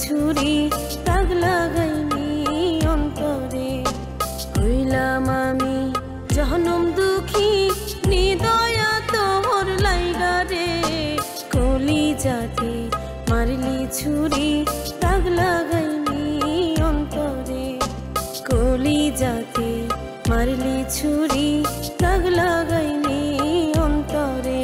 ছুরি দাগ লাগাইনি অন্তরে। হইলাম আমি জনম দুঃখী নিদয়া তোর লাইগা রে। কলিজাতে মারলি ছুরি দাগ লাগাইনি অন্তরে। কলিজাতে মারলি ছুরি দাগ লাগাইনি অন্তরে।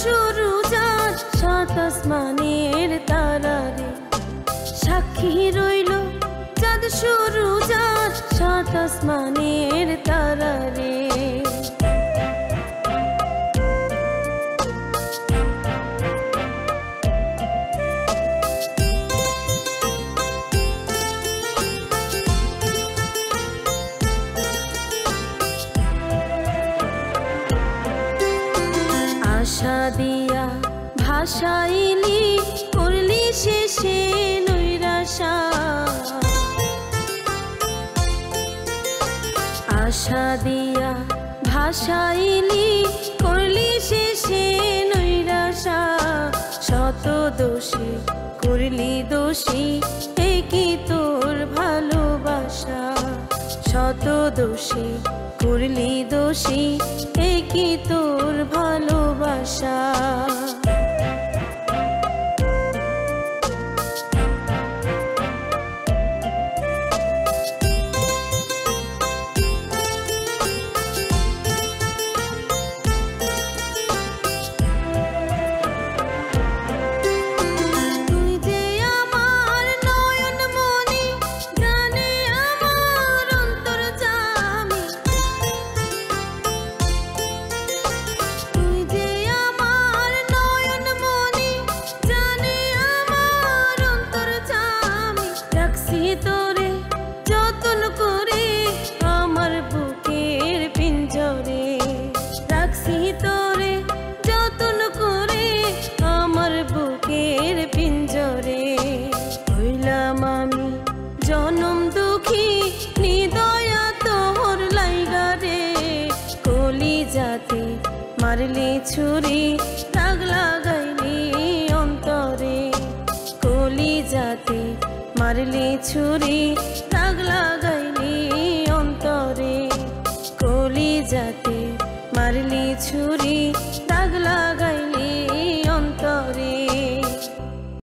শুরু যার সাত আসমানের তারা রে। সাক্ষী রইল চাঁদ শুরু যার সাত আসমানের তারা রে। আশা দিয়া ভাসাইলি করলি শেষে নৈরাশা। আশা দিয়া ভাসাইলি করলি শেষে নৈরাশা। শত দোষী করলি দোষী এই কি তোর ভালোবাসা। শত দোষী করলি দোষী এই কি তোর ভালোবাসা। তোরে যতন করে আমার বুকের পিঞ্জরে। রাখছি তোরে যতন করে আমার বুকের পিঞ্জরে। হইলাম আমি জনম দুঃখী নিদয়া তোর লাইগা রে। কলিজাতে মারলি ছুরি দাগ লাগাইনি অন্তরে। কলিজাতে মারলি ছুরি দাগ